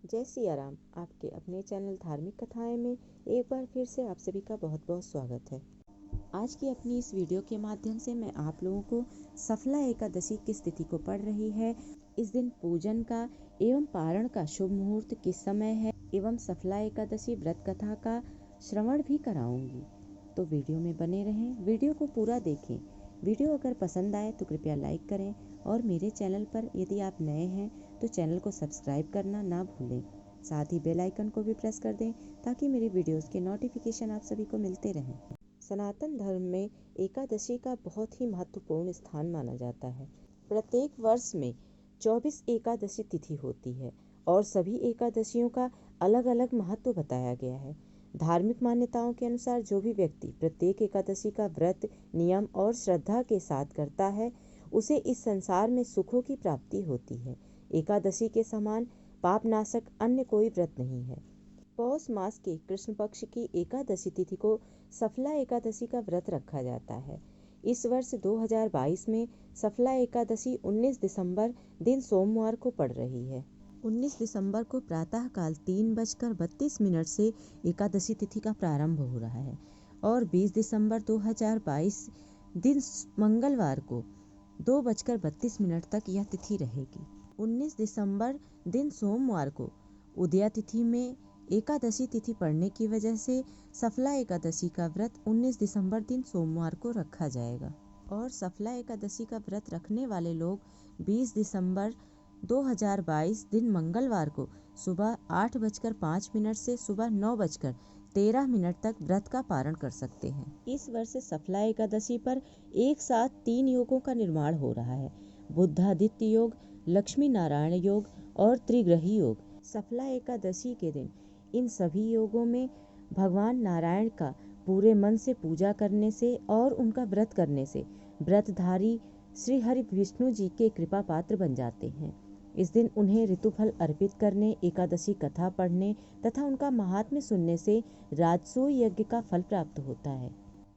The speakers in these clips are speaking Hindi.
जय सिया राम। आपके अपने चैनल धार्मिक कथाएं में एक बार फिर से आप सभी का बहुत बहुत स्वागत है। आज की अपनी इस वीडियो के माध्यम से मैं आप लोगों को सफला एकादशी किस तिथि को पड़ रही है, इस दिन पूजन का एवं पारण का शुभ मुहूर्त किस समय है एवं सफला एकादशी व्रत कथा का श्रवण भी कराऊंगी। तो वीडियो में बने रहें, वीडियो को पूरा देखें। वीडियो अगर पसंद आए तो कृपया लाइक करें और मेरे चैनल पर यदि आप नए हैं तो चैनल को सब्सक्राइब करना ना भूलें। साथ ही बेल आइकन को भी प्रेस कर दें ताकि मेरी वीडियोस के नोटिफिकेशन आप सभी को मिलते रहें। सनातन धर्म में एकादशी का बहुत ही महत्वपूर्ण स्थान माना जाता है। प्रत्येक वर्ष में 24 एकादशी तिथि होती है और सभी एकादशियों का अलग अलग महत्व बताया गया है। धार्मिक मान्यताओं के अनुसार जो भी व्यक्ति प्रत्येक एकादशी का व्रत नियम और श्रद्धा के साथ करता है उसे इस संसार में सुखों की प्राप्ति होती है। एकादशी के समान पापनाशक अन्य कोई व्रत नहीं है। पौष मास के कृष्ण पक्ष की एकादशी तिथि को सफला एकादशी का व्रत रखा जाता है। इस वर्ष 2022 में सफला एकादशी 19 दिसंबर दिन सोमवार को पड़ रही है। 19 दिसंबर को प्रातःकाल 3:32 से एकादशी तिथि का प्रारंभ हो रहा है और 20 दिसंबर 2022 दिन मंगलवार को 2:32 तक यह तिथि रहेगी। 19 दिसंबर दिन सोमवार को उदया तिथि में एकादशी तिथि पड़ने की वजह से सफला एकादशी का व्रत 19 दिसंबर दिन सोमवार को रखा जाएगा और सफला एकादशी का व्रत रखने वाले लोग 20 दिसंबर 2022 दिन मंगलवार को सुबह 8:05 से सुबह 9:13 तक व्रत का पारण कर सकते हैं। इस वर्ष सफला एकादशी पर एक साथ 3 योगों का निर्माण हो रहा है: बुद्धादित्य योग, लक्ष्मी नारायण योग और त्रिग्रही योग। सफला एकादशी के दिन इन सभी योगों में भगवान नारायण का पूरे मन से पूजा करने से और उनका व्रत करने से व्रतधारी श्री हरि विष्णु जी के कृपा पात्र बन जाते हैं। इस दिन उन्हें ऋतुफल अर्पित करने, एकादशी कथा पढ़ने तथा उनका महात्म्य सुनने से राजसूय यज्ञ का फल प्राप्त होता है।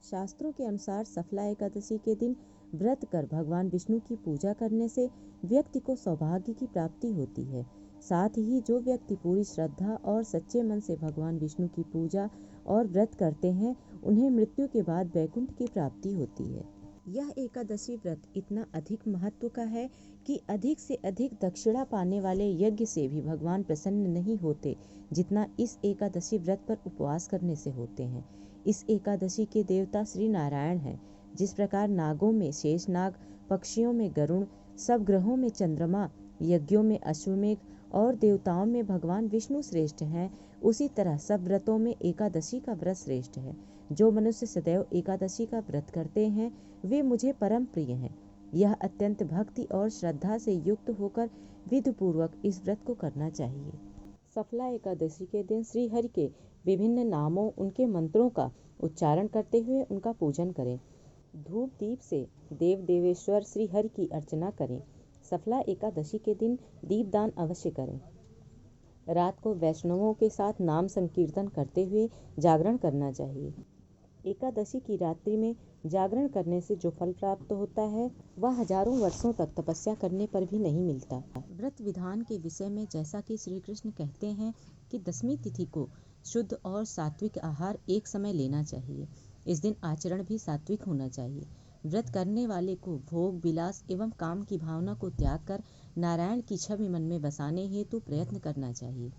शास्त्रों के अनुसार सफला एकादशी के दिन व्रत कर भगवान विष्णु की पूजा करने से व्यक्ति को सौभाग्य की प्राप्ति होती है। साथ ही जो व्यक्ति पूरी श्रद्धा और सच्चे मन से भगवान विष्णु की पूजा और व्रत करते हैं उन्हें मृत्यु के बाद वैकुंठ की प्राप्ति होती है। यह एकादशी व्रत इतना अधिक महत्व का है कि अधिक से अधिक दक्षिणा पाने वाले यज्ञ से भी भगवान प्रसन्न नहीं होते जितना इस एकादशी व्रत पर उपवास करने से होते हैं। इस एकादशी के देवता श्री नारायण हैं। जिस प्रकार नागों में शेषनाग, पक्षियों में गरुण, सब ग्रहों में चंद्रमा, यज्ञों में अश्वमेघ और देवताओं में भगवान विष्णु श्रेष्ठ हैं, उसी तरह सब व्रतों में एकादशी का व्रत श्रेष्ठ है। जो मनुष्य सदैव एकादशी का व्रत करते हैं वे मुझे परम प्रिय हैं। यह अत्यंत भक्ति और श्रद्धा से युक्त होकर विधि पूर्वक इस व्रत को करना चाहिए। सफला एकादशी के दिन श्री हरि के विभिन्न नामों, उनके मंत्रों का उच्चारण करते हुए उनका पूजन करें। धूप दीप से देव देवेश्वर श्री हरि की अर्चना करें। सफला एकादशी के दिन दीपदान अवश्य करें। रात को वैष्णवों के साथ नाम संकीर्तन करते हुए जागरण करना चाहिए। एकादशी की रात्रि में जागरण करने से जो फल प्राप्त होता है वह हजारों वर्षों तक तपस्या करने पर भी नहीं मिलता। व्रत विधान के विषय में जैसा कि श्री कृष्ण कहते हैं कि 10वीं तिथि को शुद्ध और सात्विक आहार एक समय लेना चाहिए। इस दिन आचरण भी सात्विक होना चाहिए। व्रत करने वाले को भोग विलास एवं काम की भावना को त्याग कर नारायण की छवि मन में बसाने हेतु प्रयत्न करना चाहिए।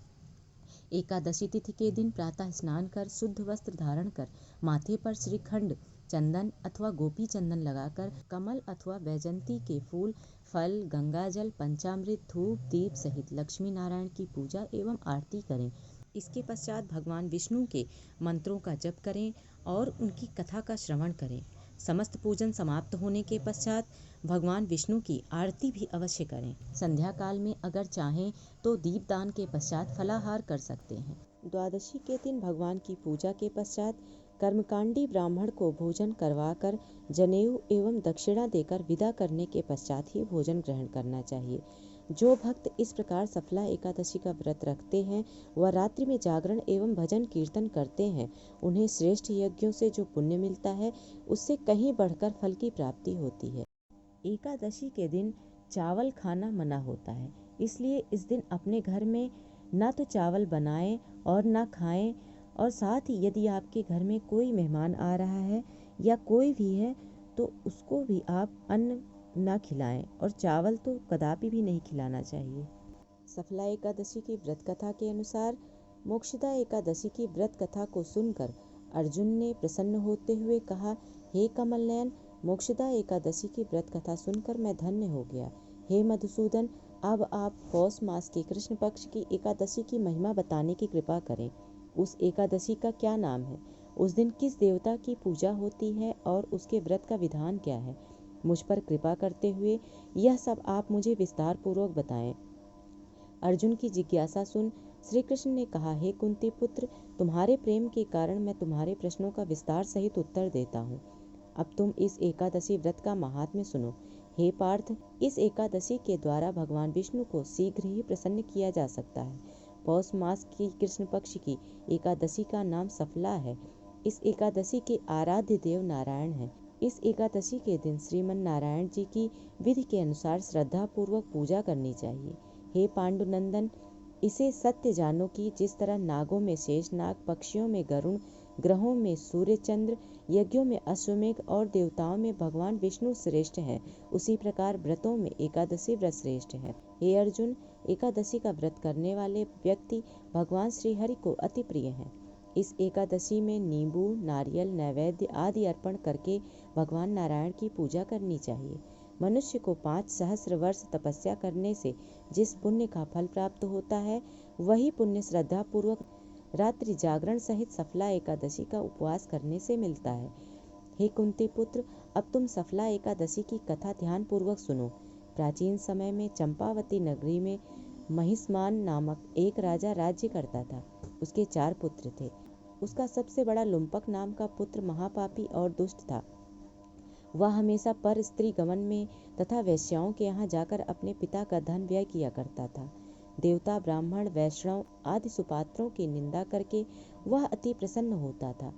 एकादशी तिथि के दिन प्रातः स्नान कर शुद्ध वस्त्र धारण कर माथे पर श्रीखंड, चंदन अथवा गोपी चंदन लगाकर कमल अथवा वैजंती के फूल, फल, गंगाजल, पंचामृत, धूप दीप सहित लक्ष्मी नारायण की पूजा एवं आरती करें। इसके पश्चात भगवान विष्णु के मंत्रों का जप करें और उनकी कथा का श्रवण करें। समस्त पूजन समाप्त होने के पश्चात भगवान विष्णु की आरती भी अवश्य करें। संध्या काल में अगर चाहें तो दीपदान के पश्चात फलाहार कर सकते हैं। द्वादशी के दिन भगवान की पूजा के पश्चात कर्मकांडी ब्राह्मण को भोजन करवाकर जनेऊ एवं दक्षिणा देकर विदा करने के पश्चात ही भोजन ग्रहण करना चाहिए। जो भक्त इस प्रकार सफला एकादशी का व्रत रखते हैं वह रात्रि में जागरण एवं भजन कीर्तन करते हैं। उन्हें श्रेष्ठ यज्ञों से जो पुण्य मिलता है उससे कहीं बढ़कर फल की प्राप्ति होती है। एकादशी के दिन चावल खाना मना होता है, इसलिए इस दिन अपने घर में ना तो चावल बनाएं और ना खाएं, और साथ ही यदि आपके घर में कोई मेहमान आ रहा है या कोई भी है तो उसको भी आप अन्न ना खिलाएं, और चावल तो कदापि भी नहीं खिलाना चाहिए। सफला एकादशी की व्रत कथा के अनुसार, मोक्षदा एकादशी की व्रत कथा को सुनकर अर्जुन ने प्रसन्न होते हुए कहा, हे कमल नयन, मोक्षदा एकादशी की व्रत कथा सुनकर मैं धन्य हो गया। हे मधुसूदन, अब आप पौष मास के कृष्ण पक्ष की एकादशी की महिमा बताने की कृपा करें। उस एकादशी का क्या नाम है, उस दिन किस देवता की पूजा होती है और उसके व्रत का विधान क्या है? मुझ पर कृपा करते हुए यह सब आप मुझे विस्तार पूर्वक बताएं। अर्जुन की जिज्ञासा सुन श्री कृष्ण ने कहा, हे कुंती पुत्र, तुम्हारे प्रेम के कारण मैं तुम्हारे प्रश्नों का विस्तार सहित उत्तर देता हूँ। अब तुम इस एकादशी व्रत का महात्म्य सुनो। हे पार्थ, इस एकादशी के द्वारा भगवान विष्णु को शीघ्र ही प्रसन्न किया जा सकता है। पौष मास की कृष्ण पक्ष की एकादशी का नाम सफला है। इस एकादशी के आराध्य देव नारायण हैं। इस एकादशी के दिन श्रीमन नारायण जी की विधि के अनुसार श्रद्धा पूर्वक पूजा करनी चाहिए। हे पांडुनंदन, इसे सत्य जानो कि जिस तरह नागों में शेषनाग, पक्षियों में गरुण, ग्रहों में सूर्य चंद्र, यज्ञों में अश्वमेघ और देवताओं में भगवान विष्णु श्रेष्ठ है, उसी प्रकार व्रतों में एकादशी व्रत श्रेष्ठ है। हे अर्जुन, एकादशी का व्रत करने वाले व्यक्ति भगवान श्री हरि को अति प्रिय हैं। इस एकादशी में नींबू, नारियल, नैवेद्य आदि अर्पण करके भगवान नारायण की पूजा करनी चाहिए। मनुष्य को 5 सहस्र वर्ष तपस्या करने से जिस पुण्य का फल प्राप्त होता है, वही पुण्य श्रद्धा पूर्वक रात्रि जागरण सहित सफला एकादशी का उपवास करने से मिलता है। हे कुंती पुत्र, अब तुम सफला एकादशी की कथा ध्यान पूर्वक सुनो। प्राचीन समय में चंपावती नगरी में महिष्मान नामक एक राजा राज्य करता था। उसके 4 पुत्र थे। उसका सबसे बड़ा लुम्पक नाम का पुत्र महापापी और दुष्ट था। वह हमेशा पर स्त्री गमन में तथा वेश्याओं के यहाँ जाकर अपने पिता का धन व्यय किया करता था। देवता, ब्राह्मण, वैष्णव आदि सुपात्रों की निंदा करके वह अति प्रसन्न होता था।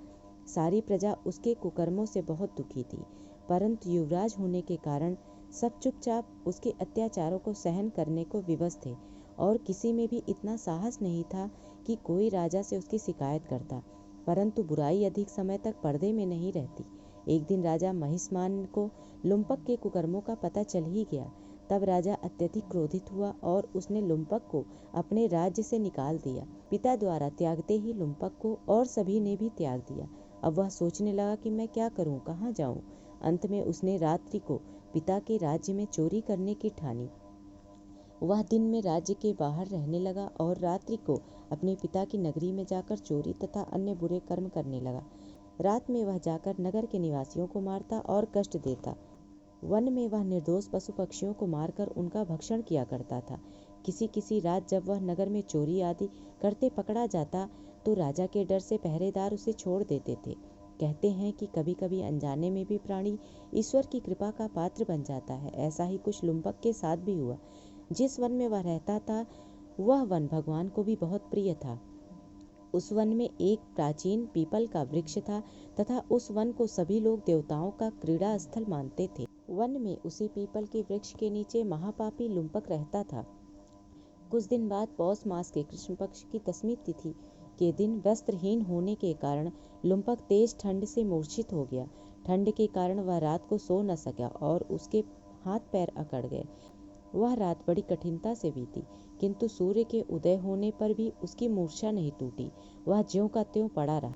सारी प्रजा उसके कुकर्मों से बहुत दुखी थी, परंतु युवराज होने के कारण सब चुपचाप उसके अत्याचारों को सहन करने को विवश थे, और किसी में भी इतना साहस नहीं था कि कोई राजा से उसकी शिकायत करता। परंतु बुराई अधिक समय तक पर्दे में नहीं रहती। एक दिन राजा महिष्मान को लुम्पक के कुकर्मों का पता चल ही गया। तब राजा अत्यधिक क्रोधित हुआ और उसने लुम्पक को अपने राज्य से निकाल दिया। पिता द्वारा त्यागते ही लुम्पक को और सभी ने भी त्याग दिया। अब वह सोचने लगा कि मैं क्या करूं, कहाँ जाऊं। अंत में उसने रात्रि को पिता के राज्य में चोरी करने की ठानी। वह दिन में राज्य के बाहर रहने लगा और रात्रि को अपने पिता की नगरी में जाकर चोरी तथा अन्य बुरे कर्म करने लगा। रात में वह जाकर नगर के निवासियों को मारता और कष्ट देता। वन में वह निर्दोष पशु पक्षियों को मारकर उनका भक्षण किया करता था। किसी किसी रात जब वह नगर में चोरी आदि करते पकड़ा जाता तो राजा के डर से पहरेदार उसे छोड़ देते थे। कहते हैं कि कभी कभी अनजाने में भी प्राणी ईश्वर की कृपा का पात्र बन जाता है। ऐसा ही कुछ लुम्पक के साथ भी हुआ। जिस वन में वह रहता था वह वन भगवान को भी बहुत प्रिय था। उस वन में एक प्राचीन पीपल का वृक्ष था तथा उस वन को सभी लोग देवताओं का क्रीड़ा स्थल मानते थे। वन में उसी पीपल के वृक्ष के नीचे महापापी लुम्पक रहता था। कुछ दिन बाद पौष मास के कृष्ण पक्ष की दशमी तिथि के दिन वस्त्रहीन होने के कारण लुम्पक तेज ठंड से मूर्छित हो गया। ठंड के कारण वह रात को सो न सका और उसके हाथ पैर अकड़ गए। वह रात बड़ी कठिनता से बीती, किंतु सूर्य के उदय होने पर भी उसकी मूर्छा नहीं टूटी। वह ज्यों का त्यों पड़ा रहा।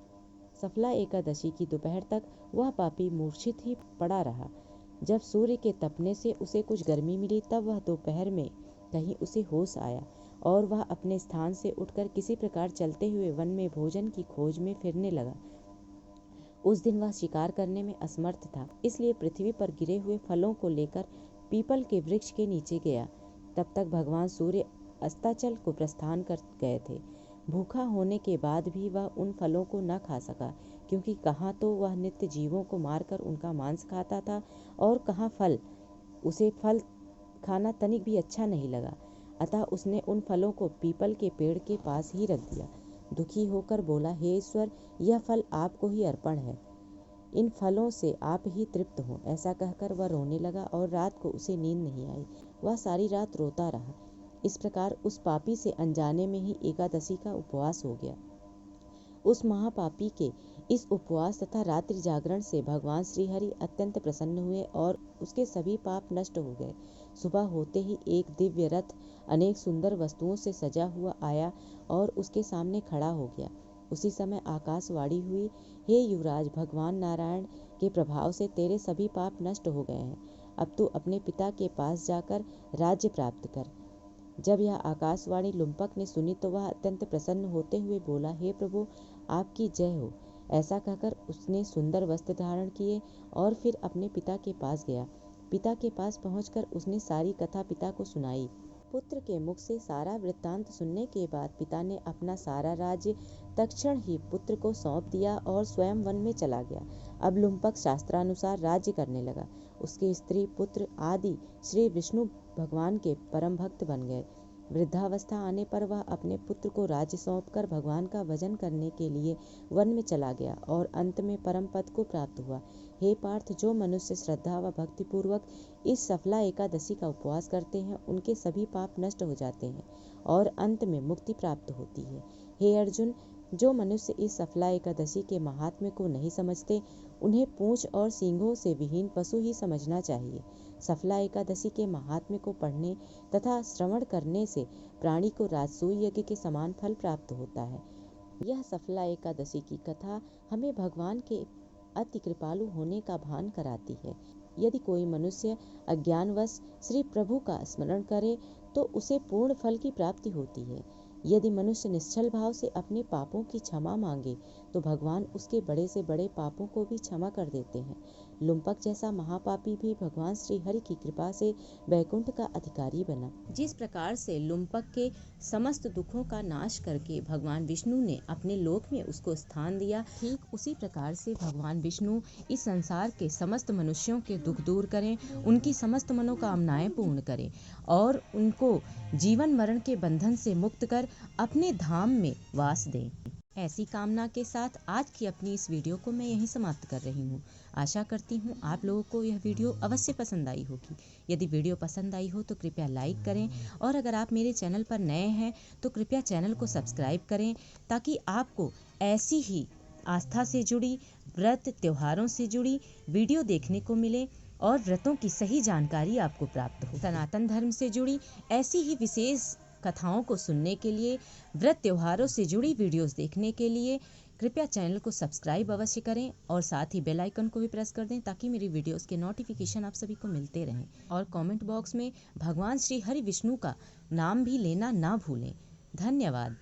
सफला एकादशी की दोपहर तक वह पापी मूर्छित ही पड़ा रहा। जब सूर्य के तपने से उसे कुछ गर्मी मिली तब वह दोपहर में कहीं उसे होश आया और वह अपने स्थान से उठकर किसी प्रकार चलते हुए वन में भोजन की खोज में फिरने लगा। उस दिन वह शिकार करने में असमर्थ था, इसलिए पृथ्वी पर गिरे हुए फलों को लेकर पीपल के वृक्ष के नीचे गया। तब तक भगवान सूर्य अस्ताचल को प्रस्थान कर गए थे। भूखा होने के बाद भी वह उन फलों को न खा सका, क्योंकि कहाँ तो वह नित्य जीवों को मारकर उनका मांस खाता था और कहाँ उसे फल खाना तनिक भी अच्छा नहीं लगा। अतः उसने उन फलों को पीपल के पेड़ के पास ही रख दिया। दुखी होकर बोला, हे ईश्वर, यह फल आपको ही अर्पण है, इन फलों से आप ही तृप्त हो। ऐसा कहकर वह रोने लगा और रात को उसे नींद नहीं आई। वह सारी रात रोता रहा। इस प्रकार उस पापी से अनजाने में ही एकादशी का उपवास हो गया। उस महापापी के इस उपवास तथा रात्रि जागरण से भगवान श्री हरि अत्यंत प्रसन्न हुए और उसके सभी पाप नष्ट हो गए। सुबह होते ही एक दिव्य रथ अनेक सुंदर वस्तुओं से सजा हुआ आया और उसके सामने खड़ा हो गया। उसी समय आकाशवाणी हुई, हे युवराज, भगवान नारायण के प्रभाव से तेरे सभी पाप नष्ट हो गए हैं। अब तू अपने पिता के पास जाकर राज्य प्राप्त कर। जब यह आकाशवाणी लुम्पक ने सुनी तो वह अत्यंत प्रसन्न होते हुए बोला, हे प्रभु, आपकी जय हो। ऐसा कहकर उसने सुंदर वस्त्र धारण किए और फिर अपने पिता के पास गया। पिता के पास पहुंचकर उसने सारी कथा पिता को सुनाई। पुत्र के मुख से सारा वृत्तांत सुनने के बाद पिता ने अपना सारा राज्य तत्क्षण ही पुत्र को सौंप दिया और स्वयं वन में चला गया। अब लुम्पक शास्त्रानुसार राज्य करने लगा। उसके स्त्री पुत्र आदि श्री विष्णु भगवान के परम भक्त बन गए। वृद्धावस्था आने पर वह अपने पुत्र को राज्य सौंपकर भगवान का भजन करने के लिए वन में चला गया और अंत में परम पद को प्राप्त हुआ। हे पार्थ, जो मनुष्य श्रद्धा व भक्ति पूर्वक इस सफला एकादशी का उपवास करते हैं, उनके सभी पाप नष्ट हो जाते हैं और अंत में मुक्ति प्राप्त होती है। हे अर्जुन, जो मनुष्य इस सफला एकादशी के महात्म्य को नहीं समझते, उन्हें पूंछ और सींगों से विहीन पशु ही समझना चाहिए। सफला एकादशी के महात्म्य को पढ़ने तथा श्रवण करने से प्राणी को राजसूय यज्ञ के समान फल प्राप्त होता है। यह सफला एकादशी की कथा हमें भगवान के अति कृपालु होने का भान कराती है। यदि कोई मनुष्य अज्ञानवश श्री प्रभु का स्मरण करे तो उसे पूर्ण फल की प्राप्ति होती है। यदि मनुष्य निश्चल भाव से अपने पापों की क्षमा मांगे तो भगवान उसके बड़े से बड़े पापों को भी क्षमा कर देते हैं। लुम्पक जैसा महापापी भी भगवान श्री हरि की कृपा से वैकुंठ का अधिकारी बना। जिस प्रकार से लुम्पक के समस्त दुखों का नाश करके भगवान विष्णु ने अपने लोक में उसको स्थान दिया, ठीक उसी प्रकार से भगवान विष्णु इस संसार के समस्त मनुष्यों के दुख दूर करें, उनकी समस्त मनोकामनाएं पूर्ण करें और उनको जीवन मरण के बंधन से मुक्त कर अपने धाम में वास दें। ऐसी कामना के साथ आज की अपनी इस वीडियो को मैं यहीं समाप्त कर रही हूँ। आशा करती हूँ आप लोगों को यह वीडियो अवश्य पसंद आई होगी। यदि वीडियो पसंद आई हो तो कृपया लाइक करें और अगर आप मेरे चैनल पर नए हैं तो कृपया चैनल को सब्सक्राइब करें, ताकि आपको ऐसी ही आस्था से जुड़ी, व्रत त्योहारों से जुड़ी वीडियो देखने को मिले और व्रतों की सही जानकारी आपको प्राप्त हो। सनातन धर्म से जुड़ी ऐसी ही विशेष कथाओं को सुनने के लिए, व्रत त्योहारों से जुड़ी वीडियोस देखने के लिए कृपया चैनल को सब्सक्राइब अवश्य करें और साथ ही बेल आइकन को भी प्रेस कर दें, ताकि मेरी वीडियोस के नोटिफिकेशन आप सभी को मिलते रहें। और कमेंट बॉक्स में भगवान श्री हरि विष्णु का नाम भी लेना ना भूलें। धन्यवाद।